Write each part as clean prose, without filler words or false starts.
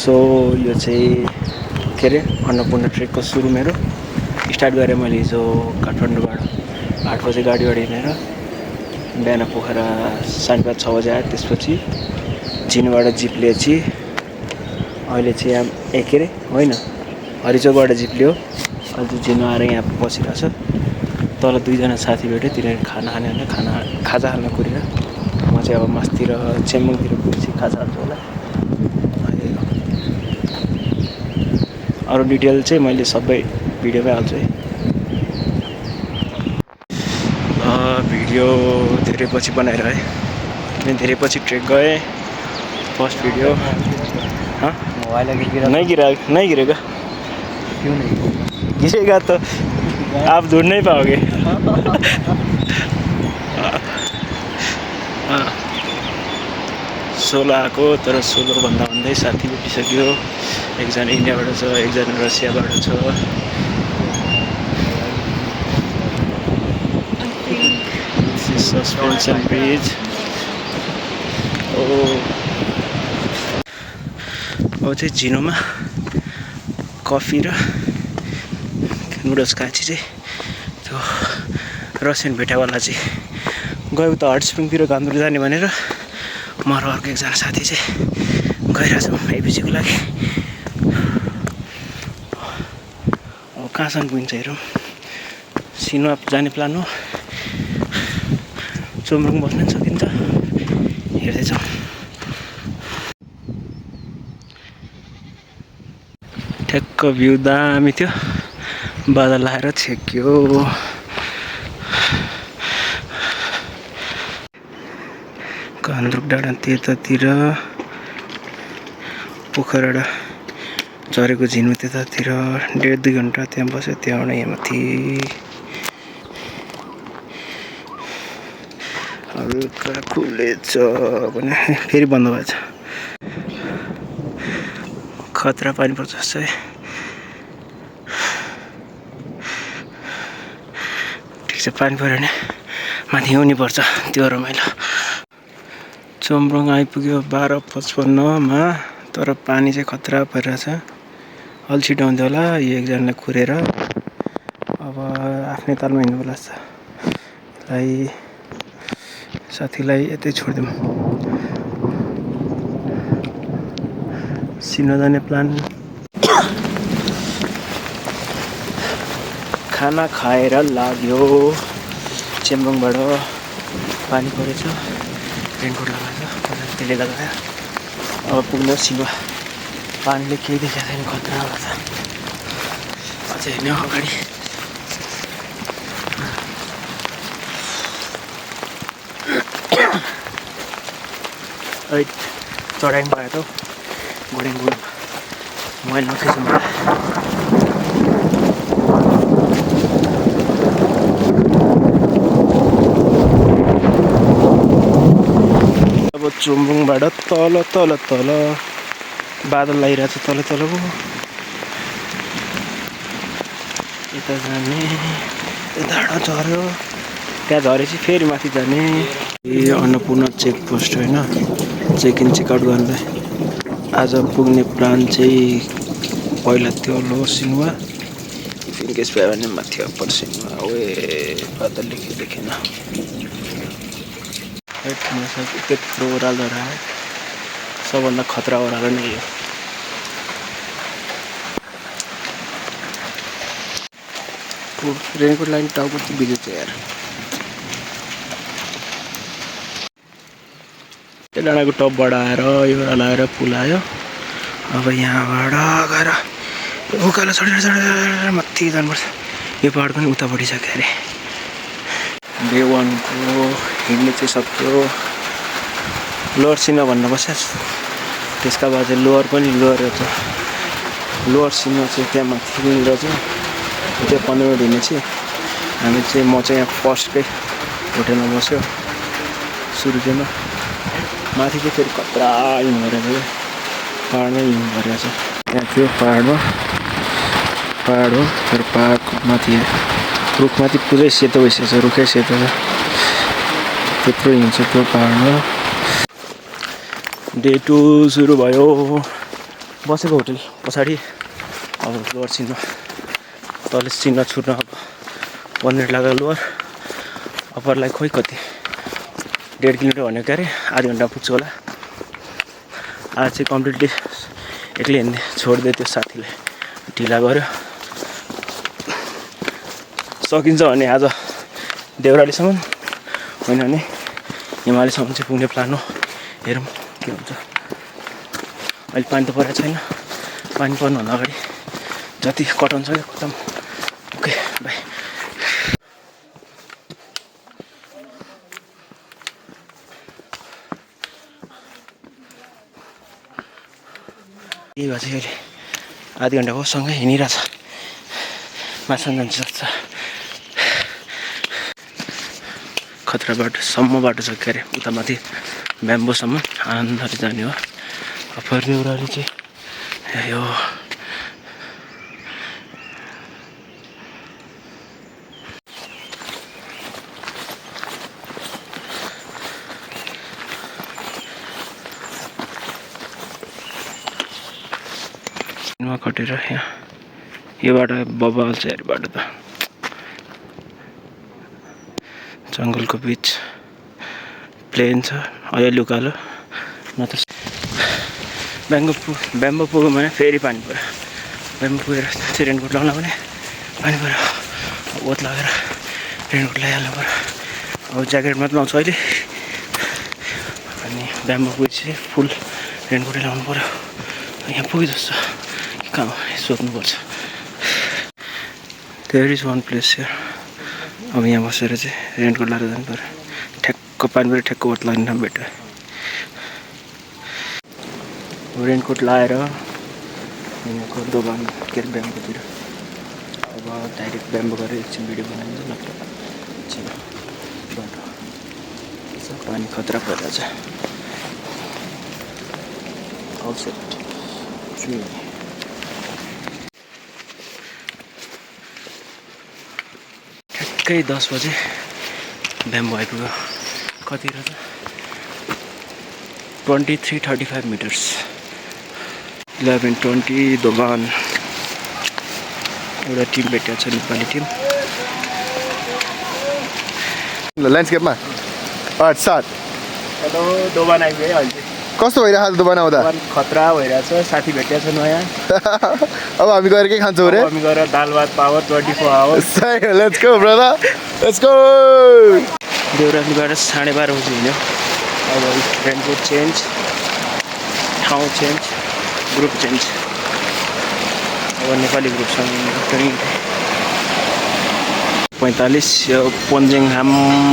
So यो चाहिँ के अरे अन्नपूर्ण ट्रेकको सुरु मेरो स्टार्ट गरेँ मैले हिजो काठमाडौँबाट 8 बजे गाडीबाट हिँडेर बिहान पोखरा 5:30-6 बजे आयो। त्यसपछि झिनबाट जिप लिएपछि अहिले चाहिँ यहाँ के अरे होइन हरिचोकबाट जिप लियो। अहिले चाहिँ झिनो आएर यहाँ बसिरहेछ। तल 2जना साथी भेट्यो, तिनीहरू खाना खाने भने खाजा खान कुरेर म चाहिँ अब मास्तिर चेम्बङतिर पुगेपछि खाजा खान्छु होला। अरू डिटेल चाहिँ मैले सबै भिडियोमै हाल्छु है। भिडियो धेरै पछि बनाएर है, धेरै पछि ट्रेक गएँ। फर्स्ट वीडियो मोबाइल नहीं गिरेगा क्यों नहीं गिरेगा तो आप ढूंढ नहीं पाओगे। सोलो आएको तर सोलो भन्दै साथी भेटिसक्यो। एकजना इन्डियाबाट छ, एकजना रसियाबाट छ। Suspension bridge. अब चाहिँ झिनोमा कफी र नुडल्स खाएपछि चाहिँ त्यो रसियन भेटावाला चाहिँ गयो त हट स्प्रिङतिर घामतिर जाने भनेर म र अर्को एकजना साथी चाहिँ गइरहेछौँ एपिजीको लागि। अब कहाँसम्म पुगिन्छ हेरौँ। सिनोप जाने प्लान हो, चोम्रुङ बस्न सकिन्छ, हेर्दैछौँ। ठ्याक्क भ्यू दामी थियो, बादल आएर छेक्यो। घन्द्रुक डाँडा त्यतातिर, पोखराबाट झरेको झिनो त्यतातिर 1.5-2 घन्टा त्यहाँ बस्यो। त्यहाँबाट यहाँ माथि हल्का खुलेछ भने फेरि बन्द भएछ। खतरा पानी पर्छ जस्तो है। ठिक छ, पानी पऱ्यो भने माथि हिउँनी पर्छ, त्यो रमाइलो। चोम्रुङ आइपुग्यो 12:55 तर पानी चाहिँ खतरा परिरहेछ। अलि छिटो आउँथ्यो होला। यो एकजनालाई कुरेर अब आफ्नै तालमा हिँड्नु पर्ला जस्तो। साथीलाई यतै छोडिदिउँ। सिनो जाने प्लान। खाना खाएर लाग्यो। चेम्बङबाट पानी परेछ, रेनकोट लगाएको छ, त्यसले लगायो। अब पुग्नु सिनो। पानीले केही देखाएको छैन, खतरा होला। अझै हिँड्यो अगाडि। चढाइ भयो त घोडेङ घुम मोबाइल नखिच्नु मलाई। अब चुम्बुङबाट तल बादल लागिरहेछ तल पो यता जाने। डाँडा झऱ्यो, त्यहाँ झरेपछि फेरि माथि जाने। यो अन्नपूर्ण चेकपोस्ट होइन, चेक इन चेकआउट गर्नलाई। आज पुग्ने प्लान चाहिँ पहिला थियो लोवर सिनुवा, फिङ्केस भयो भने माथि अप्पर सिनुवा। बादलले के देखेन, त्यत्रो ओह्रालो रह्यो। सबभन्दा खतरा ओह्रालो नै हो। रेनकोट लाइन टाउको चाहिँ भिजेछ यार। त्यो डाँडाको टपबाट आएर यो आएर पुल आयो। अब यहाँबाट गएर उकालो चढेर माथि जानुपर्छ। यो पहाड पनि उता बढिसक्यो अरे। डे 1को हिँड्ने चाहिँ सक्यो। लोवर सिनुवा भन्न बस्यास, त्यसका बाद चाहिँ लोवर पनि लोवर सिनुवा चाहिँ त्यहाँ माथि रहेछ। त्यो 15 मिनट हिँड्ने चाहिँ हामी चाहिँ म चाहिँ यहाँ फर्स्टकै होटेलमा बस्यो सुरुमा। माथि चाहिँ फेरि खतरा हिउँ भइरहेछ क्या, पहाडमै हिउँ भइरहेछ। त्यहाँ थियो पहाड हो, तर पहाडको माथि रुखमाथि पुरै सेतो भइसकेको छ, रुखै सेतो छ। त्यत्रो हिउँ छ त्यो पहाडमा। डे 2 सुरु भयो। बसेको होटल पछाडि अब लोवर चिन्ह तल चिन्ह छुट्न अब 1 मिनट लाग्यो लोवर अप्परलाई खोइ कति 1.5 किलोमिटर भनेको क्यारे आधा घन्टा पुग्छु होला आज चाहिँ कम्प्लिटली एक्लै हिँड्ने छोडिदियो त्यो साथीले ढिला गर्यो सकिन्छ भने आज देउरालीसम्म होइन भने हिमालयसम्म चाहिँ पुग्ने प्लान हो हेरौँ के हुन्छ अहिले पानी त परेको छैन पानी पर्नुभन्दा अगाडि जति कटाउनु सक्यो खतम ओके बाई यही भए चाहिँ अहिले आधी घन्टाको सँगै हिँडिरहेछ माछा जान्छ सक्छ खतरा बाटोसम्म बाटो छ के अरे उता माथि ब्याम्बोसम्म आनन्दले जाने हो अप्पर देउराली चाहिँ यो कटेर यहाँ यो बाटो बबाल छ यार बाटो त जङ्गलको बिच प्लेन छ अलि उकालो न त ब्याम्बो पुग्यो भने फेरि पानी पऱ्यो ब्याम्बो पुगेर चाहिँ रेनकोट लाउन भने पानी पऱ्यो ओत लागेर रेनकोट लगाइहाल्नु पऱ्यो अब ज्याकेट मात्र लाउँछु अहिले अनि ब्याम्बो पुगेपछि फुल रेनकोटै लाउनु पऱ्यो यहाँ पुग्यो जस्तो कहाँ हो सोध्नुपर्छ there is one place here अब यहाँ बसेर चाहिँ रेनकोट लाएर जानु पऱ्यो ठ्याक्क पानी पऱ्यो ठ्याक्क ओत लाग्ने ठाउँ भेट्यो रेनकोट लाएर यहाँको दोकान के अरे ब्याम्बोतिर अब डाइरेक्ट ब्याम्बो गरेर एकछिन भिडियो बनाइन्छ नत्र बाटो पानी खतरा परिरहेछ ठ्याक्कै 10 बजे ब्याम्बो आइपुग्यो कति रहेछ 2335 मिटर्स 11:20 दोभान एउटा टिम भेटेको छ नेपाली टिम ल्यान्डस्केपमा स्टार्ट हेलो दोभान आइपुग्यो अहिले कस्तो भइरहेको छ दोभान आउँदा खतरा भइरहेछ साथी भेटेको छ नयाँ अब हामी गएर के खान्छौँ रे हामी गएर दाल भात power 24 hours let's go brother let's go देउरालीबाट 12:30 बजी हिँड्यो अब रेनकोट चेन्ज ठाउँ चेन्ज ग्रुप चेन्ज अब नेपाली ग्रुपसँग 45 यो पन्जेङहाम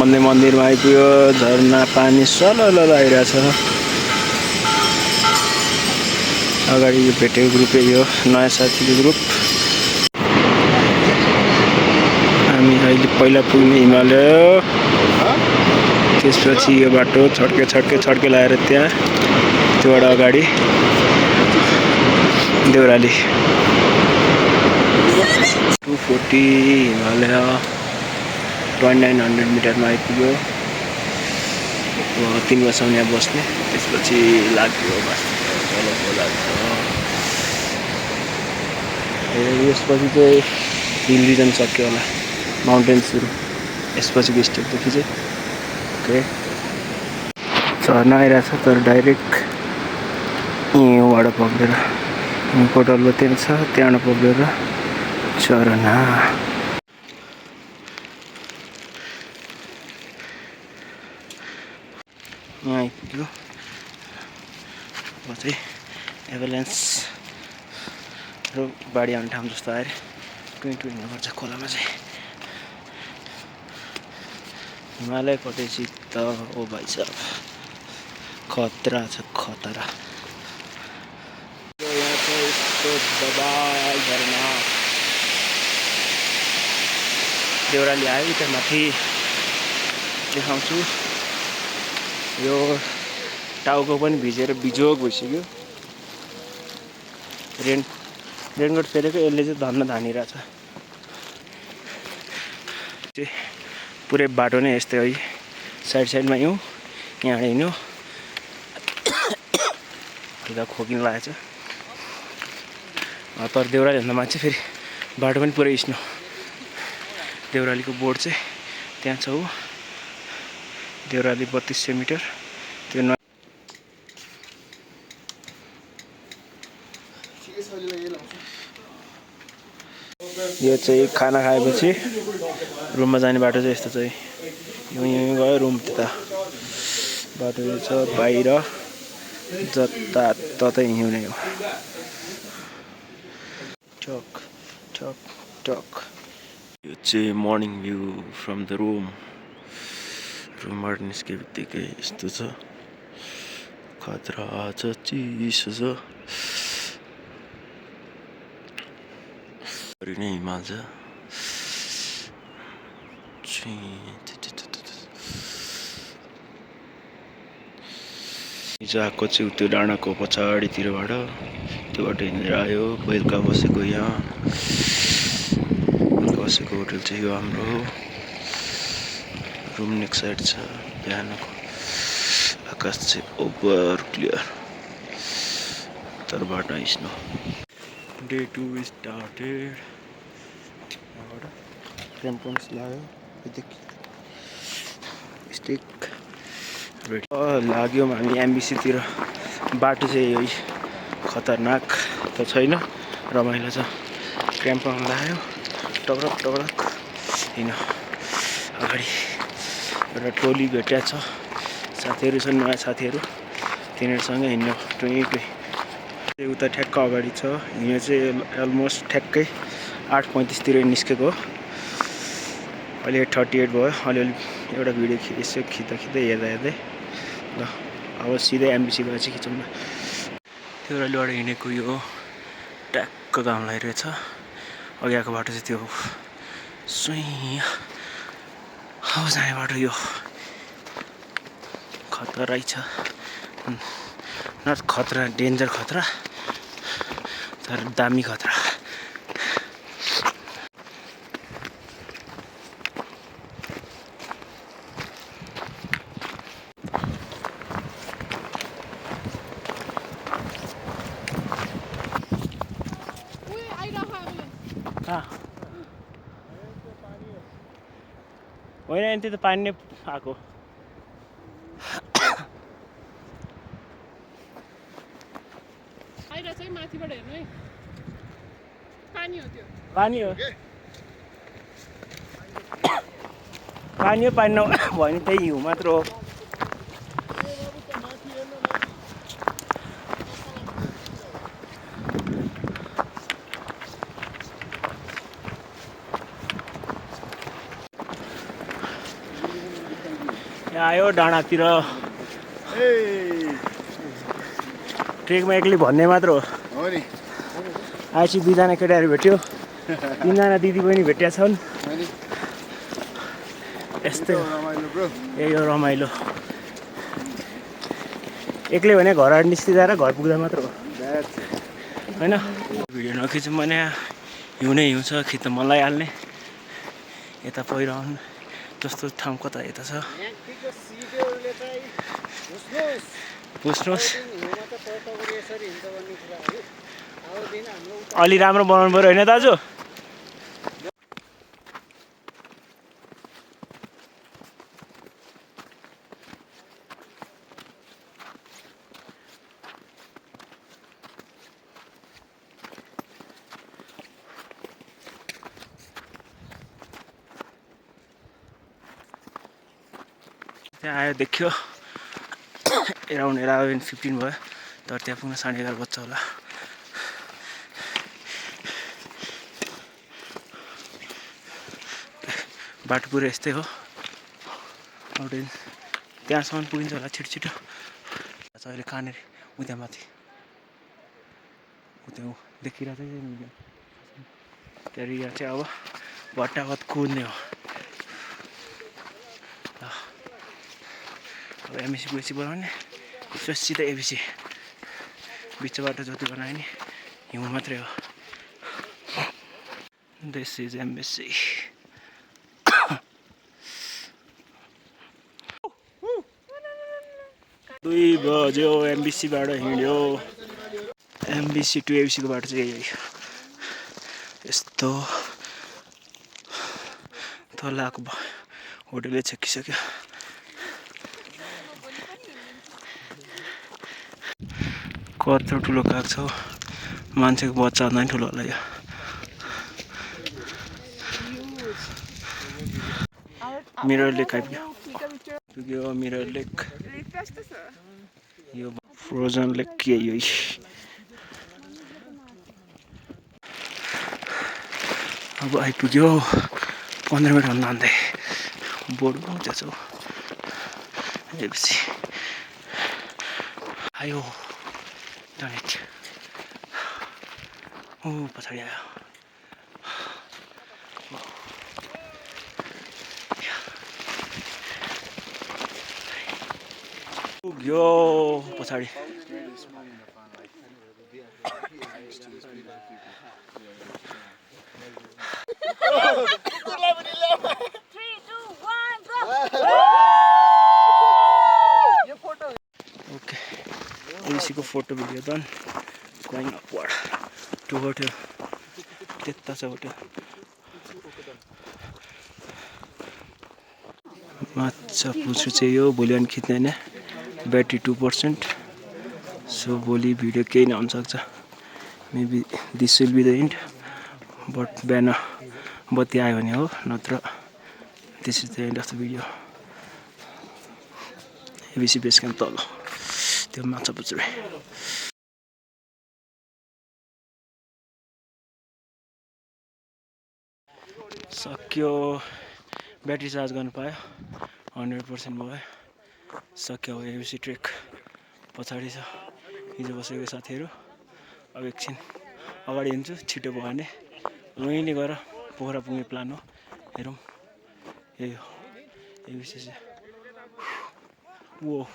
भन्ने मन्दिरमा आइपुग्यो झरना पानी सलल आइरहेछ अगाडि यो भेटेको ग्रुप यो नयाँ साथीको ग्रुप हामी अहिले पहिला पुग्ने हिमालय त्यसपछि यो बाटो छड्के लगाएर त्यहाँ त्योबाट अगाडि देउराली 240 हिमालय 2900 मिटरमा आइपुग्यो 3 बजीसम्म यहाँ बस्ने त्यसपछि लाग्यो यसपछि चाहिँ हिल रिजन सक्यो होला माउन्टेन सुरु यसपछिको स्टेपदेखि चाहिँ ओके झर्ना आइरहेछ तर डाइरेक्ट यहाँबाट पक्रेर पोटल त्यहाँ छ त्यहाँबाट पक्रेर झरना यहाँ आइपुग्यो अब चाहिँ एभलेन्स र बाढी आउने ठाउँ जस्तो आएर टुइन्टु हिँड्नुपर्छ खोलामा चाहिँ हिमालय कटेपछि त ओ भाइ साहब खतरा छ खतरा यहाँ चाहिँ यस्तो बबाल झरना देउराली आयो त्यहाँ माथि देखाउँछु यो टाउको पनि भिजेर बिजोग भइसक्यो रेनकोट फेरेको यसले चाहिँ धन्न धानिरहेछ पुरै बाटो नै यस्तै है साइडमा हिउँ यहाँ हिँड्यो हल्का खोकिन लागेको छ तर देउरालीभन्दा माथि फेरि बाटो पनि पुरै स्नो। देउरालीको बोर्ड चाहिँ त्यहाँ छ हो, देउराली 3200 मिटर। त्यो यो चाहिँ खाना खाएपछि रुममा जाने बाटो चाहिँ यस्तो चाहिँ यहीँ गयो रुम त्यता बाटो यो छ बाहिर जताततै हिँड्ने हो। टक टक टक यो चाहिँ मर्निङ भ्यू फ्रम द रुमबाट निस्के बित्तिकै यस्तो छ, खतरा छ, चिसो छ, नै हिमाल छ। हिजो आएको चाहिँ त्यो डाँडाको पछाडितिरबाट त्यो बाटो हिँडेर आयो। बेलुका बसेको यहाँ बसेको होटल चाहिँ यो हाम्रो हो। रुम नेक्स्ट साइड छ। बिहानको आकाश चाहिँ ओभर क्लियर, तर बाटो स्नो। Day 2 started. यहाँबाट क्रेम्पन्स लाग्यो, स्टिक लाग्यो। हामी एमबिसीतिर बाटो चाहिँ यही खतरनाक त छैन, रमाइलो छ। क्रेम्पन लाग्यो, टक्रक टक्रक हिँड्यो। अगाडि एउटा टोली भेटिया छ, साथीहरू छन्, नयाँ साथीहरू, तिनीहरूसँग हिँड्यो। उता ठ्याक्क अगाडि छ। हिँड्यो चाहिँ अलमोस्ट ठ्याक्कै 8:35तिर निस्केको हो। अहिले 38 भयो। अलिअलि एउटा भिडियो यसो खिच्दै हेर्दै ल अब सिधै एमबिसी गएर चाहिँ खिचौँ न। देउरालीबाट हिँडेको यो ट्याक्क घाम लागिरहेछ। अघि आएको बाटो चाहिँ त्यो सुइँ अब जाने बाटो यो खतरै छ। नट खतरा, डेन्जर खतरा, तर दामी खतरा। होइन नि त्यो त पानी नै आएको। माथिबाट हेर्नु है, पानी हो त्यो, पानी हो, पानी हो। पानी नभयो भने त्यही हिउँ मात्र हो। यहाँ आयो डाँडातिर, ट्रेकमा एक्लै भन्ने मात्र हो। आएपछि 2जना केटाहरू भेट्यो, 3जना दिदी पनि भेटिया छन्। यस्तै यही हो रमाइलो। एक्लै भने घरबाट निस्किँदा र घर पुग्दा मात्र हो होइन। भिडियो नखिचौँ भने हिउँ नै हिउँ छ, खिच्न मन लागिहाल्ने। यता पहिरहनु जस्तो ठाउँ कता यता छ, बुझ्नुहोस्। अलि राम्रो बनाउनु पऱ्यो होइन दाजु? त्यहाँ आयो देख्यो, एराउन्ड 11:15 भयो, तर त्यहाँ पुग्न 11:30 बज्छ होला। बाटो पुरै यस्तै हो। त्यहाँसम्म पुगिन्छ होला छिटो छिटो। अहिले कहाँनिर उता माथि उता देखिरहेको छ त्यहाँनिर। यहाँ चाहिँ अब भट्टाभट कुद्ने हो। अब एमबिसी पुगेपछि बनाउने, सिधै एबिसी। बिच बाटो जति बनायो नि हिउँ मात्रै हो। This is MBC. 2 बज्यो, एमबिसीबाट हिँड्यो। एमबिसी टु एबिसीको बाटो चाहिँ यही यस्तो तल आएको होटलले छेकिसक्यो। कत्रो ठुलो काग छ, मान्छेको बच्चा भन्दा नि ठुलो होला यो। मिरर लेक आइपुग्यो, मिरर लेक। यो फ्रोजन लेक के यो? अब आइपुग्यो 15 मिनट भन्दा हान्दै बोर्ड आउँदैछ एपछि आयो डाइरेक्ट। ओ पछाडि आयो। पुग्यो पछाडि। ओके, एसीको photo video done. Going upward to hotel. त्यता छ होटल। माछा पुछु चाहिँ यो भोलि अनि खिच्ने होइन, ब्याट्री 2%। सो भोलि भिडियो केही नहुन सक्छ। Maybe this will be the end, but बिहान बत्ती आयो भने हो, नत्र this is the end of the video. ABC base camp तल त्यो माछा पुछ्रे। सक्यो, ब्याट्री चार्ज गर्नु पायो, 100% भयो। सक्यो एबिसी ट्रेक पछाडि छ। हिजो बसेको साथीहरू। अब एकछिन अगाडि हिँड्छु, छिटो भयो भने रोइने गएर पोखरा पुग्ने प्लान हो। हेरौँ, यही हो एबिसी चाहिँ। वो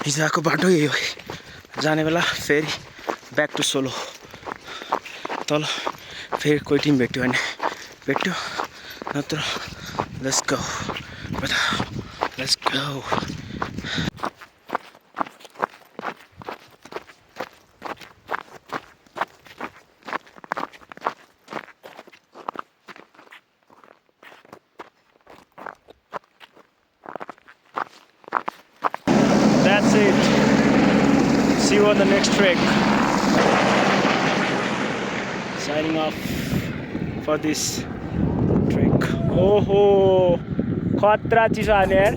हिजो आएको बाटो यही हो। जाने बेला फेरि ब्याक टु सोलो। तल फेरि कोही टिम भेट्यो भने भेट्यो, नत्र let's go let's go. That's it. See you on the next trek. Signing off for this trek. Oh, खतरा चिसो हाने यार।